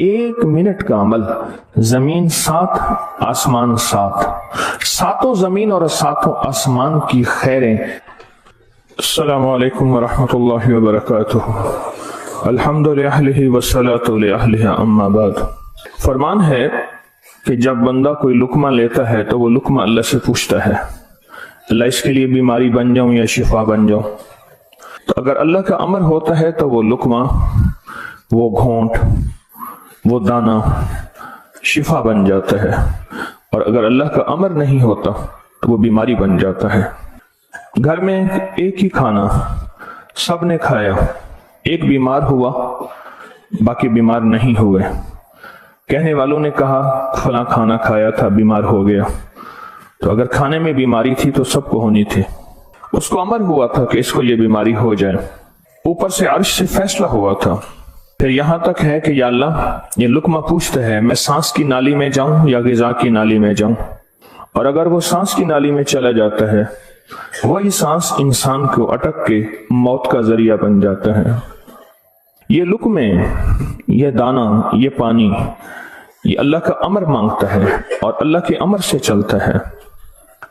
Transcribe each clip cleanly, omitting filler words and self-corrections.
एक मिनट का अमल, जमीन 7 आसमान 7, सातों जमीन और सातों आसमान की खैरें। अस्सलामु अलैकुम वरहमतुल्लाहि वबरकातुहू। अल्हम्दुलिल्लाहि वस्सलातु लिअहलिही अम्मा बाद। फरमान है कि जब बंदा कोई लुकमा लेता है तो वो लुकमा अल्लाह से पूछता है, अल्लाह इसके लिए बीमारी बन जाऊं या शिफा बन जाऊं। तो अगर अल्लाह का अमर होता है तो वो लुकमा, वो घोंट, वो दाना शिफा बन जाता है, और अगर अल्लाह का अमर नहीं होता तो वो बीमारी बन जाता है। घर में एक ही खाना सब ने खाया, एक बीमार हुआ बाकी बीमार नहीं हुए। कहने वालों ने कहा फला खाना खाया था बीमार हो गया, तो अगर खाने में बीमारी थी तो सबको होनी थी। उसको अमर हुआ था कि इसको ये बीमारी हो जाए, ऊपर से अर्श से फैसला हुआ था। फिर यहां तक है कि या अल्लाह ये लुकमा पूछता है मैं सांस की नाली में जाऊं या गिजा की नाली में जाऊं, और अगर वो सांस की नाली में चला जाता है वही सांस इंसान को अटक के मौत का जरिया बन जाता है। ये लुकमे, ये दाना, ये पानी, ये अल्लाह का अमर मांगता है और अल्लाह के अमर से चलता है।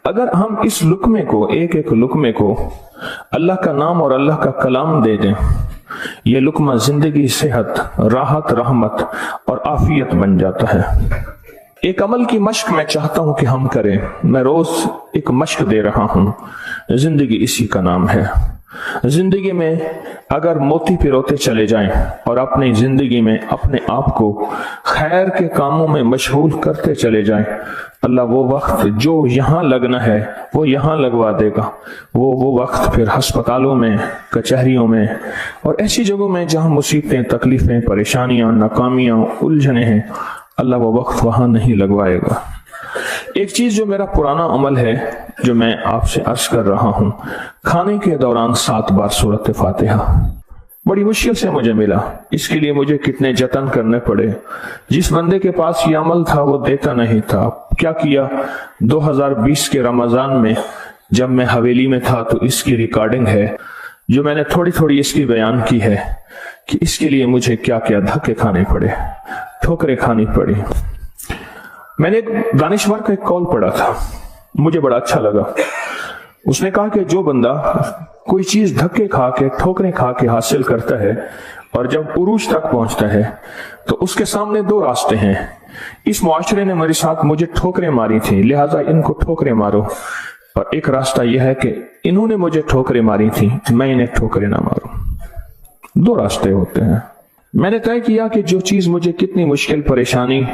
अगर हम इस लुकमे को, एक एक लुकमे को अल्लाह का नाम और अल्लाह का कलाम दे दें, ये लुकमा जिंदगी, सेहत, राहत, रहमत और आफियत बन जाता है। एक अमल की मश्क मैं चाहता हूं कि हम करें। मैं रोज एक मश्क दे रहा हूं, जिंदगी इसी का नाम है। जिंदगी में अगर मोती पिरोते चले जाएं और अपनी जिंदगी में अपने आप को खैर के कामों में मशगूल करते चले जाएं, अल्लाह वो वक्त जो यहाँ लगना है वो यहाँ लगवा देगा। वो वक्त फिर अस्पतालों में, कचहरियों में और ऐसी जगहों में जहाँ मुसीबतें, तकलीफें, परेशानियां, नाकामियां, उलझने हैं, अल्लाह वो वक्त वहां नहीं लगवाएगा। एक चीज जो मेरा पुराना अमल है, जो मैं आपसे अर्ज कर रहा हूं, खाने के दौरान 7 बार सूरत फातिहा। बड़ी मुश्किल से मुझे मिला, इसके लिए मुझे कितने जतन करने पड़े। जिस बंदे के पास ये अमल था वो देता नहीं था। क्या किया, 2020 के रमजान में जब मैं हवेली में था तो इसकी रिकॉर्डिंग है, जो मैंने थोड़ी थोड़ी इसकी बयान की है कि इसके लिए मुझे क्या क्या धक्के खाने पड़े, ठोकरें खानी पड़ी। मैंने एक दानिश्वर का एक कॉल पढ़ा था, मुझे बड़ा अच्छा लगा। उसने कहा कि जो बंदा कोई चीज धक्के खा के, ठोकरें खा के हासिल करता है और जब उरूज तक पहुंचता है तो उसके सामने 2 रास्ते हैं। इस मुआशरे ने मेरे साथ मुझे ठोकरें मारी थी, लिहाजा इनको ठोकरें मारो, और एक रास्ता यह है कि इन्होंने मुझे ठोकरें मारी थी, मैं इन्हें ठोकरें ना मारूं। 2 रास्ते होते हैं। मैंने तय किया कि जो चीज मुझे कितनी मुश्किल, परेशानी,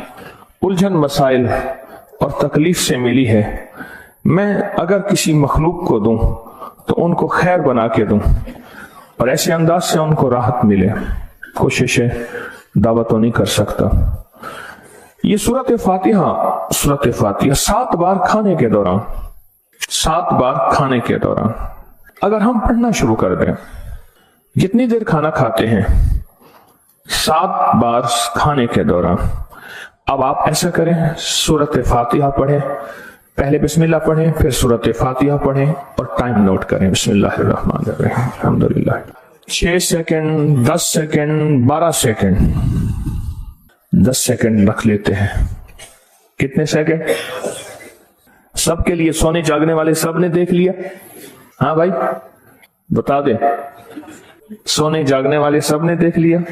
उलझन, मसाइल और तकलीफ से मिली है, मैं अगर किसी मखलूक को दूं तो उनको खैर बना के दूं और ऐसे अंदाज से उनको राहत मिले। कोशिश दावा तो नहीं कर सकता। ये सूरत फातिहा 7 बार खाने के दौरान, 7 बार खाने के दौरान अगर हम पढ़ना शुरू कर दें, जितनी देर खाना खाते हैं 7 बार खाने के दौरान। अब आप ऐसा करें, सूरत फातिहा पढ़ें, पहले बिस्मिल्लाह पढ़ें, फिर सूरत फातिहा पढ़ें और टाइम नोट करें। बिस्मिल्लाहिर्रहमानिर्रहीम, अल्हम्दुलिल्लाह। 6 सेकंड, 10 सेकंड, 12 सेकंड, 10 सेकंड रख लेते हैं। कितने सेकंड? सबके लिए, सोने जागने वाले सब ने देख लिया? हाँ भाई बता दे, सोने जागने वाले सब ने देख लिया?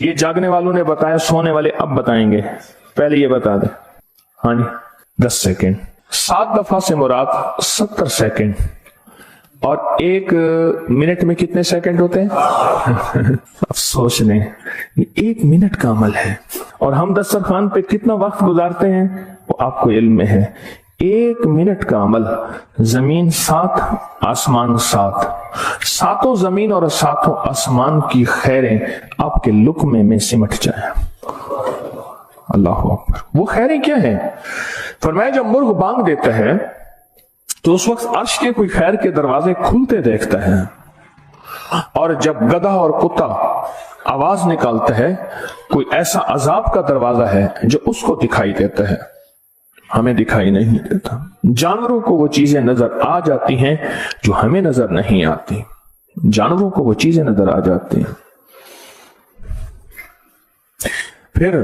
ये जागने वालों ने बताया, सोने वाले अब बताएंगे, पहले ये बता दे। हाँ जी, 10 सेकंड। 7 दफा से मुराद 70 सेकंड, और 1 मिनट में कितने सेकंड होते हैं? अब सोच लें, 1 मिनट का अमल है और हम दस्तरखान पे कितना वक्त गुजारते हैं वो आपको इल्म में है। 1 मिनट का अमल, जमीन 7 आसमान 7, सातों जमीन और सातों आसमान की खैरें आपके लुकमे में सिमट जाए। अल्लाह अकबर। वो खैरें क्या है? फरमाया जब मुर्ग बांग देता है तो उस वक्त अर्श के कोई खैर के दरवाजे खुलते देखता है, और जब गधा और कुत्ता आवाज निकालता है कोई ऐसा अजाब का दरवाजा है जो उसको दिखाई देता है, हमें दिखाई नहीं देता। जानवरों को वो चीजें नजर आ जाती हैं जो हमें नजर नहीं आती। जानवरों को वो चीजें नजर आ जाती हैं। پھر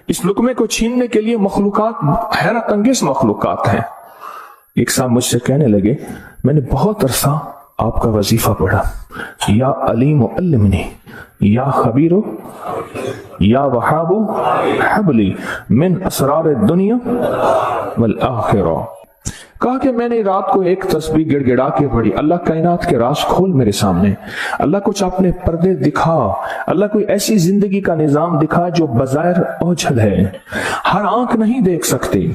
اس لقمے کو چھیننے کے لیے مخلوقات حیرت انگیز مخلوقات ہیں. ایک صاحب مجھ سے کہنے لگے میں نے بہت عرصہ آپ کا وظیفہ پڑھا, یا علیم علمنی, یا خبیر یا وہاب حبلی من اسرار الدنیا والآخرہ. کہا کہ میں نے رات کو ایک تسبیح گڑ گڑا کے پڑھی, اللہ کائنات کے راز کھول میرے سامنے, اللہ کچھ اپنے پردے دکھا, اللہ کوئی ایسی زندگی کا نظام دکھا جو بظاہر اوجھل ہے, ہر آنکھ نہیں دیکھ سکتی.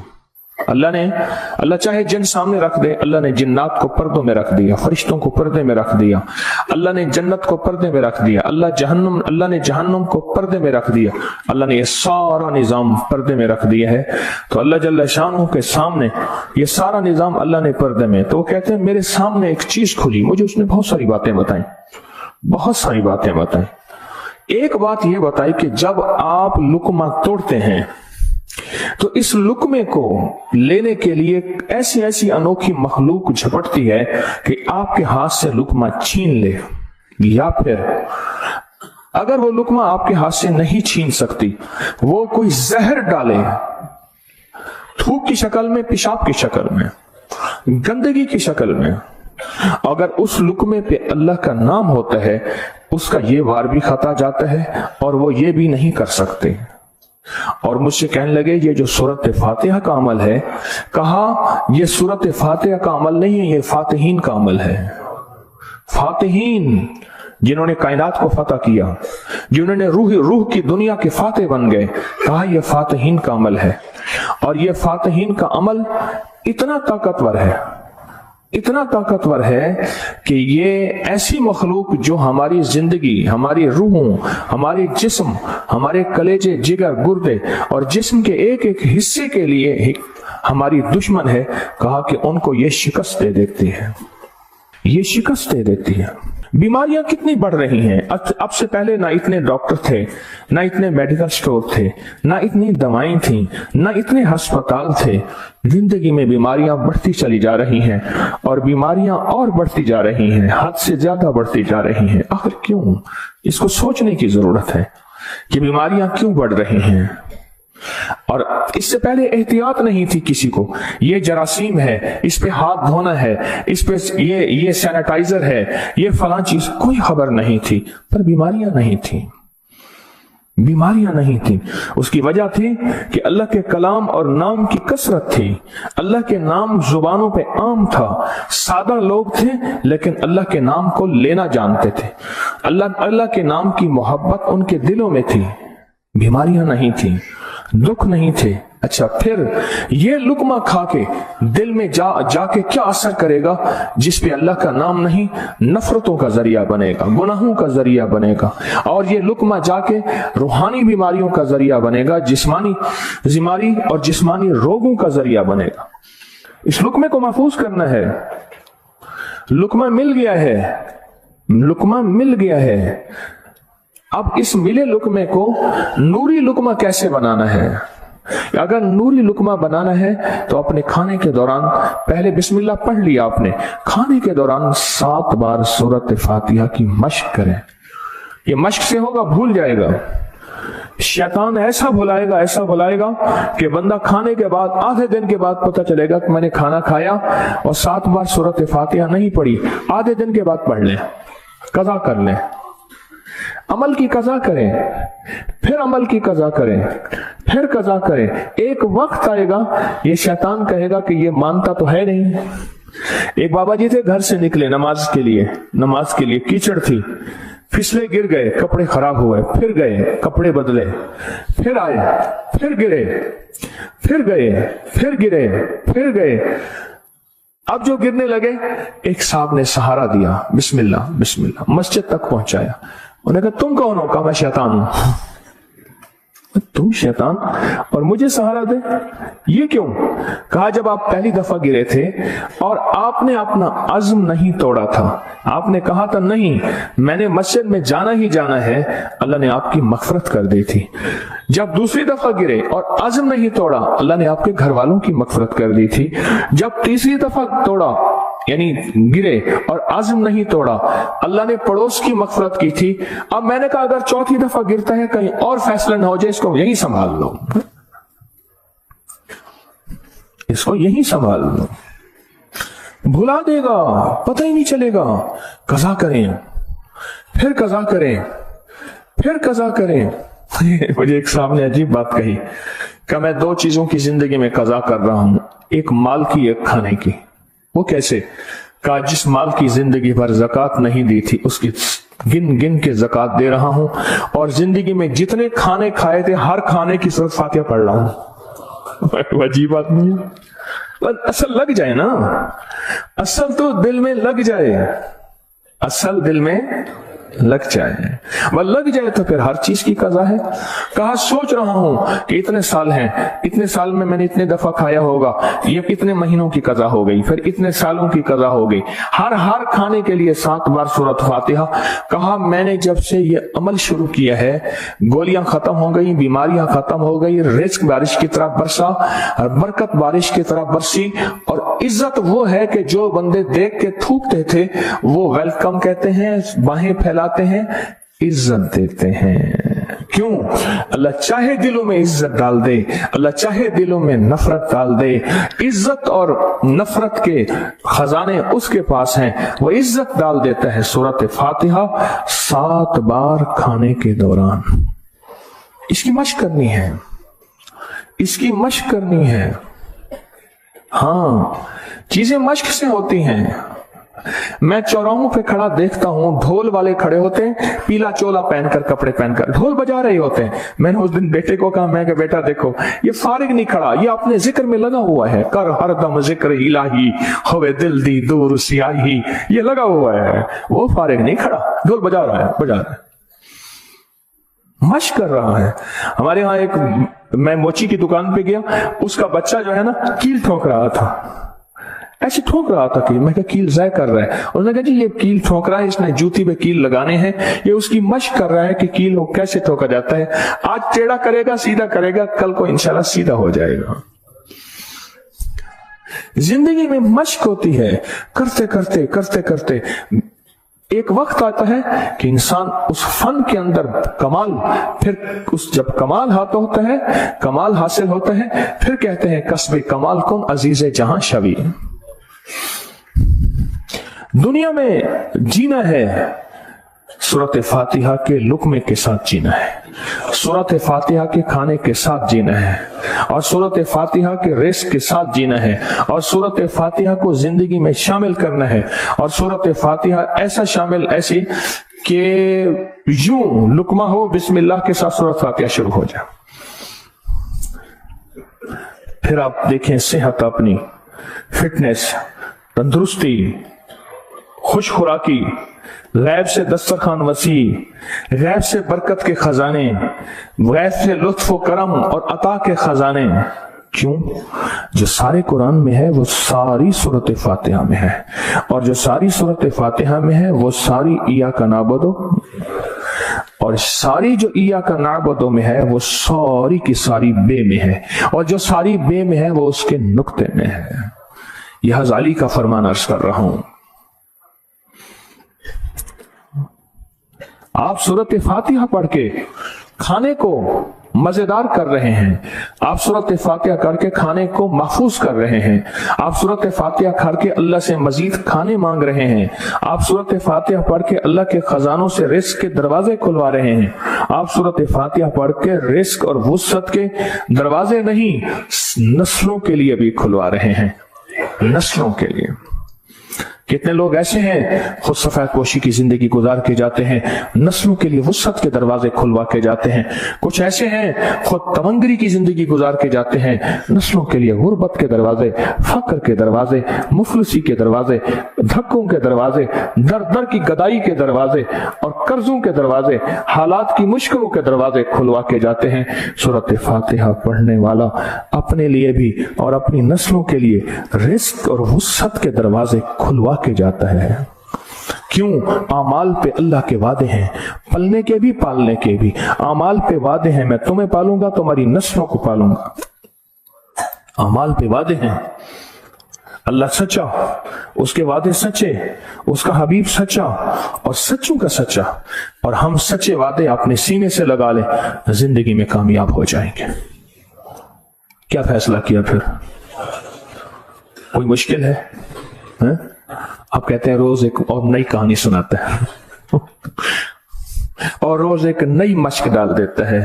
اللہ چاہے جن سامنے رکھ دے, اللہ نے جنات کو پردوں میں رکھ دیا, فرشتوں کو پردے میں رکھ دیا, اللہ نے جنت کو پردے میں رکھ دیا, اللہ نے جہنم کو پردے میں رکھ دیا, اللہ نے یہ سارا نظام پردے میں رکھ دیا ہے. تو اللہ جل شانہ کے سامنے یہ سارا نظام اللہ نے پردے میں. تو وہ کہتے ہیں میرے سامنے ایک چیز کھلی, مجھے اس نے بہت ساری باتیں بتائیں, بہت ساری باتیں بتائیں. ایک بات یہ بتائی کہ جب آپ لقمہ توڑتے ہیں تو اس لقمے کو لینے کے لیے ایسی ایسی انوکھی مخلوق جھپٹتی ہے کہ آپ کے ہاتھ سے لقمہ چھین لے, یا پھر اگر وہ لقمہ آپ کے ہاتھ سے نہیں چھین سکتی, وہ کوئی زہر ڈالے, تھوک کی شکل میں, پیشاب کی شکل میں, گندگی کی شکل میں. اگر اس لقمے پہ اللہ کا نام ہوتا ہے, اس کا یہ وار بھی خطا جاتا ہے اور وہ یہ بھی نہیں کر سکتے. اور مجھ سے کہنے لگے یہ جو سورت فاتحہ کا عمل ہے, کہا یہ سورت فاتحہ کا عمل نہیں ہے, یہ فاتحین کا عمل ہے. فاتحین جنہوں نے کائنات کو فتح کیا, جنہوں نے روح کی دنیا کے فاتح بن گئے, کہا یہ فاتحین کا عمل ہے. اور یہ فاتحین کا عمل اتنا طاقتور ہے, اتنا طاقتور ہے کہ یہ ایسی مخلوق جو ہماری زندگی, ہماری روحوں, ہمارے جسم, ہمارے کلیجے, جگر, گردے اور جسم کے ایک ایک حصے کے لیے ہماری دشمن ہے, کہا کہ ان کو یہ شکست دے دیتی ہے, یہ شکست دے دیتی ہے. بیماریاں کتنی بڑھ رہی ہیں. اب سے پہلے نہ اتنے ڈاکٹر تھے, نہ اتنے میڈیکل سٹور تھے, نہ اتنی دوائیں تھیں, نہ اتنے ہسپتال تھے. زندگی میں بیماریاں بڑھتی چلی جا رہی ہیں, اور بیماریاں اور بڑھتی جا رہی ہیں, حد سے زیادہ بڑھتی جا رہی ہیں. آخر کیوں؟ اس کو سوچنے کی ضرورت ہے کہ بیماریاں کیوں بڑھ رہی ہیں. اور اس سے پہلے احتیاط نہیں تھی کسی کو, یہ جراثیم ہے, اس پہ ہاتھ دھونا ہے, اس پہ یہ سینیٹائزر ہے, یہ فلاں چیز, کوئی خبر نہیں تھی. پر بیماریاں نہیں تھیں, بیماریاں نہیں تھیں. اس کی وجہ تھی کہ اللہ کے کلام اور نام کی کثرت تھی. اللہ کے نام زبانوں پہ عام تھا, سادہ لوگ تھے لیکن اللہ کے نام کو لینا جانتے تھے. اللہ کے نام کی محبت ان کے دلوں میں تھی. بیماریاں نہیں تھیں, دکھ نہیں تھے. اچھا, پھر یہ لقمہ کھا کے دل میں جا کے کیا اثر کرے گا جس پہ اللہ کا نام نہیں؟ نفرتوں کا ذریعہ بنے گا, گناہوں کا ذریعہ بنے گا. اور یہ لقمہ جا کے روحانی بیماریوں کا ذریعہ بنے گا, جسمانی بیماری اور جسمانی روگوں کا ذریعہ بنے گا. اس لقمے کو محفوظ کرنا ہے. لقمہ مل گیا ہے, لقمہ مل گیا ہے. اب اس ملے لقمے کو نوری لقمہ کیسے بنانا ہے؟ اگر نوری لقمہ بنانا ہے تو اپنے کھانے کے دوران پہلے بسم اللہ پڑھ لیا آپ نے, کھانے کے دوران 7 بار سورت فاتحہ کی مشق کریں. یہ مشق سے ہوگا, بھول جائے گا. شیطان ایسا بھلائے گا کہ بندہ کھانے کے بعد آدھے دن کے بعد پتہ چلے گا کہ میں نے کھانا کھایا اور 7 بار سورت فاتحہ نہیں پڑھی. آدھے دن کے بعد پڑھ لیں, قضا کر لیں, عمل کی قضا کریں, پھر عمل کی قضا کریں, پھر قضا کریں. ایک وقت آئے گا یہ شیطان کہے گا کہ یہ مانتا تو ہے نہیں. ایک بابا جی تھے, گھر سے نکلے نماز کے لیے کیچڑ تھی, پھسلے, گر گئے, کپڑے خراب ہوئے, پھر گئے, کپڑے بدلے, پھر آئے, پھر گرے, پھر گئے, پھر گرے, پھر گئے. اب جو گرنے لگے ایک صاحب نے سہارا دیا, بسم اللہ بسم اللہ, مسجد تک پہنچایا. انہوں نے کہا تم کون ہو؟ کہا میں شیطان ہوں. تم شیطان اور مجھے سہارا دے, یہ کیوں؟ کہا جب آپ پہلی دفعہ گرے تھے اور آپ نے اپنا عزم نہیں توڑا تھا, آپ نے کہا تھا نہیں میں نے مسجد میں جانا ہی جانا ہے, اللہ نے آپ کی مغفرت کر دی تھی. جب دوسری دفعہ گرے اور عزم نہیں توڑا, اللہ نے آپ کے گھر والوں کی مغفرت کر دی تھی. جب تیسری دفعہ توڑا यानी गिरे और आज़म नहीं तोड़ा। अल्लाह ने पड़ोस की मग़फ़िरत की थी। अब मैंने कहा अगर चौथी दफा गिरता है कहीं और फैसला ना हो जाए, इसको यही संभाल लो, इसको यही संभाल लो, भुला देगा, पता ही नहीं चलेगा। कज़ा करें, फिर कज़ा करें, फिर कज़ा करें। मुझे एक साहब ने अजीब बात कही कि मैं दो चीजों की जिंदगी में कज़ा कर रहा हूं, एक माल की, एक खाने की। वो कैसे? कहा जिस माल की जिंदगी भर ज़कात नहीं दी थी उसकी गिन गिन के ज़कात दे रहा हूं, और जिंदगी में जितने खाने खाए थे हर खाने की सूरत फातिहा पढ़ रहा हूं। अजीब बात नहीं है? असल लग जाए ना, असल तो दिल में लग जाए, असल दिल में लग जाए, वह लग जाए तो फिर हर चीज की कज़ा है। कहा सोच रहा हूं कि इतने साल हैं, इतने साल में मैंने इतने दफा खाया होगा, ये कितने महीनों की कज़ा हो गई, फिर इतने सालों की कज़ा हो गई, हर खाने के लिए 7 बार सूरत फातिहा। कहा मैंने जब से ये अमल शुरू किया है, गोलियां खत्म हो गई, बीमारियां खत्म हो गई, रिज़्क बारिश की तरह बरसा, बरकत बारिश की तरह बरसी, और इज्जत वो है कि जो बंदे देख के थूकते थे वो वेलकम कहते हैं, बाहें फैलाते हैं, इज्जत देते हैं। क्यों? अल्लाह चाहे दिलों में इज्जत डाल दे, अल्लाह चाहे दिलों में नफरत डाल दे। इज्जत और नफरत के खजाने उसके पास हैं, वो इज्जत डाल देता है। सूरत फातिहा 7 बार खाने के दौरान। इसकी मशक करनी है, इसकी मशक करनी है। हाँ, चीजें मशक से होती हैं। मैं चौराहों पे खड़ा देखता हूं, ढोल वाले खड़े होते हैं, पीला चोला पहनकर, कपड़े पहनकर, ढोल बजा रहे होते हैं। मैंने उस दिन बेटे को कहा, मैं बेटा देखो ये फारिग नहीं खड़ा, ये अपने जिक्र में लगा हुआ है। कर हरदम जिक्र इलाही होवे दिल दी दूर सियाही, ये लगा हुआ है, वो फारिग नहीं खड़ा, ढोल बजा रहा है, मशक कर रहा है। हमारे यहाँ एक, मैं मोची की दुकान पे गया, उसका बच्चा जो है ना कील ठोक रहा था, ऐसे ठोक रहा था कि मैं कील ज़ाय कर रहा है। उन्होंने कहा जी ये कील ठोक रहा है, इसने जूती पे कील लगाने हैं, ये उसकी मशक कर रहा है कि कील को कैसे ठोका जाता है। आज टेढ़ा करेगा, सीधा करेगा, कल को इंशाल्लाह सीधा हो जाएगा। जिंदगी में मशक होती है, करते करते करते करते एक वक्त आता है कि इंसान उस फन के अंदर कमाल, फिर उस जब कमाल हाथ होता है, कमाल हासिल होता है, फिर कहते हैं कसबे कमाल कौन अजीज जहां शवी। दुनिया में जीना है, सूरत फातिहा के लुक्मे के साथ जीना है, सूरत फातिहा के खाने के साथ जीना है, और सूरत फातिहा के रिस्क के साथ जीना है, और सूरत फातिहा को जिंदगी में शामिल करना है। और सूरत फातिहा ऐसा शामिल, ऐसी कि यूं लुक्मा हो, बिस्मिल्लाह के साथ सूरत फातिहा शुरू हो जाए। फिर आप देखें सेहत, अपनी फिटनेस, तंदुरुस्ती, खुश खुराकी, गैब से दस्तरखान वसी, गैब से बरकत के खजाने, गैब से लुत्फ करम और अता के खजाने। क्यों? जो सारे कुरान में है वो सारी सूरत फातिहा में है, और जो सारी सूरत फातिहा में है वो सारी इय्याका नअबुदु, और सारी जो इय्याका नअबुदु में है वो सारी की सारी बे में है, और जो सारी बे में है वो उसके नुक्ते में है। यह हज़ाली का फरमान अर्ज कर रहा हूं। आप सूरत फातिहा पढ़ के खाने को मजेदार कर रहे हैं, आप सूरत फातिहा करके खाने को महफूज कर रहे हैं, आप सूरत फातिहा करके अल्लाह से मजीद खाने मांग रहे हैं, आप सूरत फातिहा पढ़ के अल्लाह के खजानों से रिस्क के दरवाजे खुलवा रहे हैं, आप सूरत फातिहा पढ़ के रिस्क और वुसअत के दरवाजे नहीं, नस्लों के लिए भी खुलवा रहे हैं, नस्लों के लिए। कितने लोग ऐसे हैं खुद सफेद पोशी की जिंदगी गुजार के जाते हैं, नस्लों के लिए वुसअत के दरवाजे खुलवा के जाते हैं। कुछ ऐसे हैं खुद तमंगरी की जिंदगी गुजार के जाते हैं, नस्लों के लिए गुर्बत के दरवाजे, फक्र के दरवाजे, मुफलिसी के दरवाजे, धक्कों के दरवाजे, दर दर की गदाई के दरवाजे और कर्जों के दरवाजे, हालात की मुश्किलों के दरवाजे खुलवा के जाते हैं। सूरत फातिहा पढ़ने वाला अपने लिए भी और अपनी नस्लों के लिए रिस्क और वुसअत के दरवाजे खुलवा के जाता है। क्यों? आमाल पे अल्लाह के वादे हैं, पलने के भी पालने के भी। आमाल पे वादे हैं, मैं तुम्हें पालूंगा, तुम्हारी नस्लों को पालूंगा। आमाल पे वादे हैं, اللہ سچا، اس کے وعدے سچے، اس کا حبیب سچا اور سچوں کا سچا، اور ہم سچے وعدے اپنے سینے سے لگا لیں، زندگی میں کامیاب ہو جائیں گے۔ کیا فیصلہ کیا پھر؟ کوئی مشکل ہے؟ آپ کہتے ہیں روز ایک اور نئی کہانی سناتا ہے اور روز ایک نئی مشق ڈال دیتا ہے،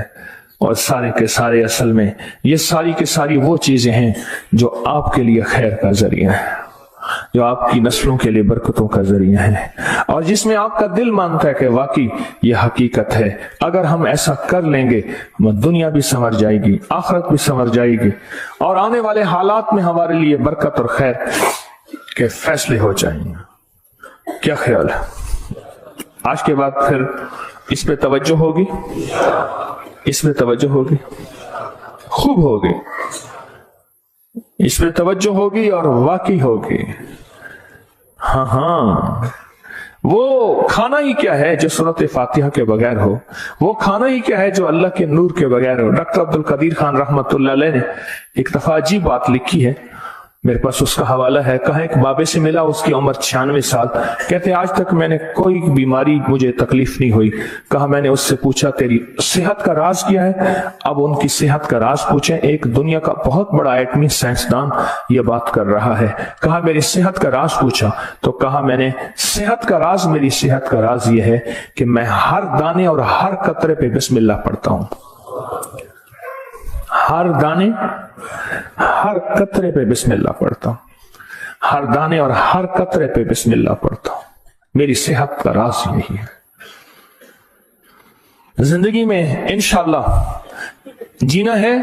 اور سارے کے سارے اصل میں یہ ساری کے ساری وہ چیزیں ہیں جو آپ کے لیے خیر کا ذریعہ ہے، جو آپ کی نسلوں کے لیے برکتوں کا ذریعہ ہے، اور جس میں آپ کا دل مانتا ہے کہ واقعی یہ حقیقت ہے۔ اگر ہم ایسا کر لیں گے دنیا بھی سنور جائے گی، آخرت بھی سنور جائے گی، اور آنے والے حالات میں ہمارے لیے برکت اور خیر کے فیصلے ہو جائیں گے۔ کیا خیال ہے؟ آج کے بعد پھر اس پہ توجہ ہوگی، اس پہ توجہ ہوگی، خوب ہوگی، اس پہ توجہ ہوگی اور واقعی ہوگی۔ ہاں وہ کھانا ہی کیا ہے جو سورۃ فاتحہ کے بغیر ہو، وہ کھانا ہی کیا ہے جو اللہ کے نور کے بغیر ہو۔ ڈاکٹر عبد القدیر خان رحمت اللہ علیہ نے ایک دفعہ عجیب بات لکھی ہے، میرے پاس اس کا حوالہ ہے۔ کہا ایک بابے سے ملا، اس کی عمر 96 سال، کہتے آج تک میں نے کوئی بیماری مجھے تکلیف نہیں ہوئی۔ کہا میں نے اس سے پوچھا تیری صحت کا راز کیا ہے؟ اب ان کی صحت کا راز پوچھیں، ایک دنیا کا بہت بڑا ایٹمی سائنسدان یہ بات کر رہا ہے۔ کہا میری صحت کا راز پوچھا تو کہا میں نے صحت کا راز، میری صحت کا راز یہ ہے کہ میں ہر دانے اور ہر قطرے پہ بسم اللہ پڑھتا ہوں، ہر دانے ہر قطرے پہ بسم اللہ پڑھتا ہوں، ہر دانے اور ہر قطرے پہ بسم اللہ پڑھتا ہوں۔ میری صحت کا راز یہی ہے۔ زندگی میں انشاءاللہ جینا ہے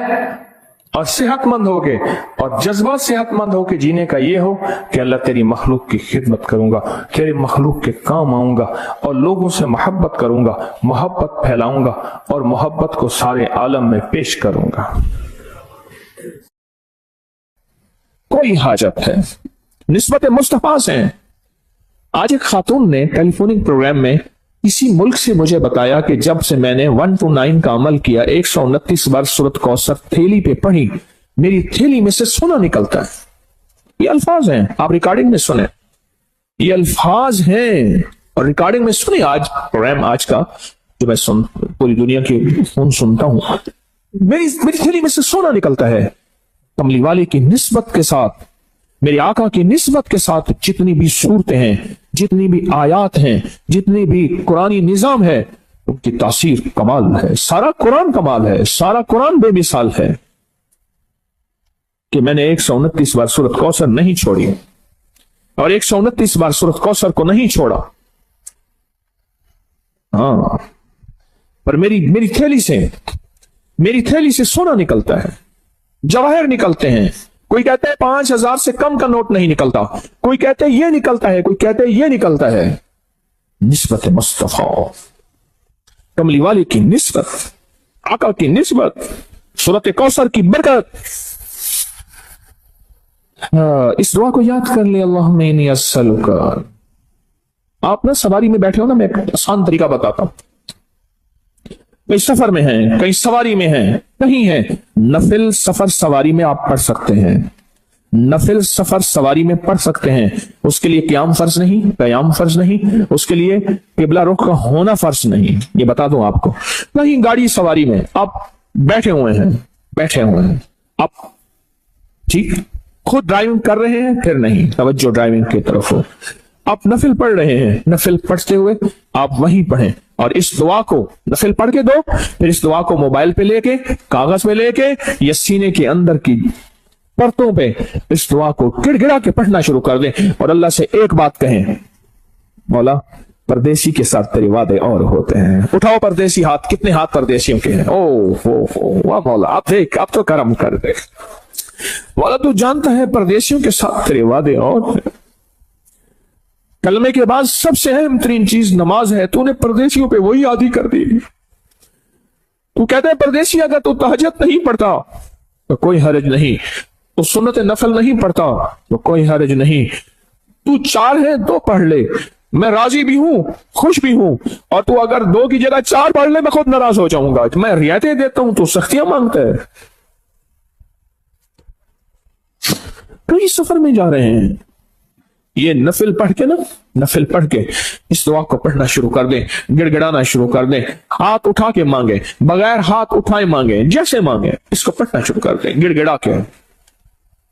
اور صحت مند ہو کے، اور جذبہ صحت مند ہو کے جینے کا یہ ہو کہ اللہ تیری مخلوق کی خدمت کروں گا، تیری مخلوق کے کام آؤں گا، اور لوگوں سے محبت کروں گا، محبت پھیلاؤں گا، اور محبت کو سارے عالم میں پیش کروں گا۔ کوئی حاجت ہے، نسبت مصطفیٰ سے۔ آج ایک خاتون نے ٹیلی فونک پروگرام میں اسی ملک سے مجھے بتایا کہ جب سے میں نے 1 to 9 کا عمل کیا، 129 بار سورۃ کوثر تھیلی پہ پڑھی، میری تھیلی میں سے سونا نکلتا ہے۔ یہ الفاظ ہیں، آپ ریکارڈنگ میں سنیں، یہ الفاظ ہیں اور ریکارڈنگ میں سنیں۔ آج پروگرام آج کا جو میں پوری دنیا کی فون سنتا ہوں، میری تھیلی میں سے سونا نکلتا ہے۔ کملی والے کی نسبت کے ساتھ، میرے آقا کی نسبت کے ساتھ جتنی بھی صورتیں ہیں، جتنی بھی آیات ہیں، جتنی بھی قرآنی نظام ہے، ان کی تاثیر کمال ہے۔ سارا قرآن کمال ہے، سارا قرآن بے مثال ہے کہ میں نے 129 بار سورۃ کوثر نہیں چھوڑی، اور 129 بار سورۃ کوثر کو نہیں چھوڑا۔ ہاں، پر میری تھیلی سے سونا نکلتا ہے، جواہر نکلتے ہیں۔ کوئی کہتا ہے 5000 سے کم کا نوٹ نہیں نکلتا، کوئی کہتے یہ نکلتا ہے، کوئی کہتے یہ نکلتا ہے۔ نسبت مصطفیٰ، کملی والے کی نسبت، آقا کی نسبت، سورۃ کوثر کی برکت۔ اس دعا کو یاد کر لیں، اللہم انی اسألک۔ آپ نا سواری میں بیٹھے ہو نا، میں ایک آسان طریقہ بتاتا ہوں۔ کئی سفر میں ہیں، کئی سواری میں ہیں، کہیں ہیں، نفل سفر سواری میں آپ پڑھ سکتے ہیں، نفل سفر سواری میں پڑھ سکتے ہیں۔ اس کے لیے قیام فرض نہیں، قیام فرض نہیں، اس کے لیے قبلہ رخ کا ہونا فرض نہیں، یہ بتا دوں آپ کو۔ کہیں گاڑی سواری میں آپ بیٹھے ہوئے ہیں آپ، ٹھیک، خود ڈرائیونگ کر رہے ہیں، پھر نہیں، توجہ ڈرائیونگ کی طرف ہو، آپ نفل پڑھ رہے ہیں، نفل پڑھتے ہوئے آپ وہیں پڑھیں، اور اس دعا کو نفل پڑھ کے دو، پھر اس دعا کو موبائل پہ لے کے، کاغذ پہ لے کے، یا سینے کے اندر کی پرتوں پہ اس دعا کو گڑ گڑا کے پڑھنا شروع کر دیں، اور اللہ سے ایک بات کہیں، مولا پردیسی کے ساتھ تیرے وعدے اور ہوتے ہیں۔ اٹھاؤ پردیسی ہاتھ، کتنے ہاتھ پردیسیوں کے ہیں؟ واہ مولا، آپ دیکھ، آپ تو کرم کر دے مولا، تو جانتا ہے پردیسیوں کے ساتھ تیرے وعدے اور ہیں۔ کلمے کے بعد سب سے اہم ترین چیز نماز ہے، تو نے پردیسیوں پہ وہی عادی کر دی۔ تو کہتا ہے پردیسی اگر تو تہجد نہیں پڑھتا تو کوئی حرج نہیں، تو سنت نفل نہیں پڑھتا تو کوئی حرج نہیں، تو 4 ہے 2 پڑھ لے، میں راضی بھی ہوں، خوش بھی ہوں، اور تو اگر 2 کی جگہ 4 پڑھ لے میں خود ناراض ہو جاؤں گا، میں رعایتیں دیتا ہوں تو سختیاں مانگتا ہے۔ कई सफर में जा रहे हैं। ये नफिल पढ़ के इस दुआ को पढ़ना शुरू कर दें, गिड़गिड़ाना शुरू कर दें, हाथ उठा के मांगे, बगैर हाथ उठाए मांगे, जैसे मांगे इसको पढ़ना शुरू कर दें गिड़गिड़ा के,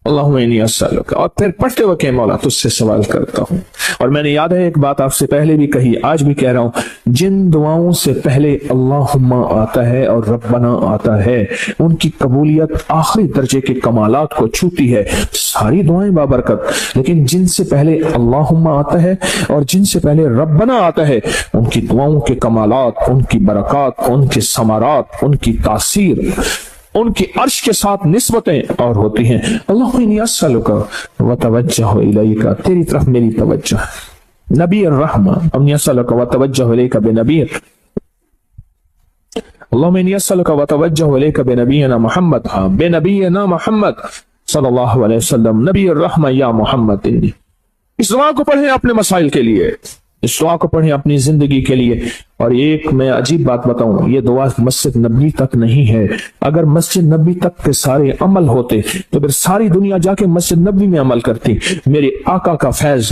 अल्लाहुम्मा इन्नी अस्सअलुका। और फिर पढ़ते वक्त मौला तुझसे सवाल करता हूँ। और मैंने याद है एक बात आपसे पहले भी कही, आज भी कह रहा हूँ, जिन दुआओं से पहले अल्लाहुम्मा आता है और रब्बना आता है उनकी कबूलियत आखिरी दर्जे के कमालात को छूती है। सारी दुआएं बाबरकत, लेकिन जिनसे पहले अल्लाहुम्मा आता है और जिनसे पहले रब्बना आता है उनकी दुआओं के कमालात, उनकी बरकत, उनके समारात, उनकी तासीर, उनकी अर्श के साथ निस्बतें और होती हैं। अल्लाहुम्मा इन्नी अस्सअलुका व तवज्जहु इलैका, तेरी तरफ मेरी तवज्जो है। नबी अर्रहमा इन्नी अस्सअलुका व तवज्जहु इलैका बिनबी, अल्लाहुम्मा इन्नी अस्सअलुका व तवज्जहु इलैका बिनबीना मुहम्मद, बिनबीना मुहम्मद सल्लल्लाहु अलैहि वसल्लम, नबी अर्रहमा या मुहम्मद इन्नी। इस दुआ को पढ़ें अपने मसाइल के लिए, इस दुआ को पढ़ें अपनी जिंदगी के लिए। और एक मैं अजीब बात बताऊं, ये दुआ मस्जिद नबी तक नहीं है। अगर मस्जिद नबी तक के सारे अमल होते तो फिर सारी दुनिया जाके मस्जिद नबी में अमल करती। मेरे आका का फैज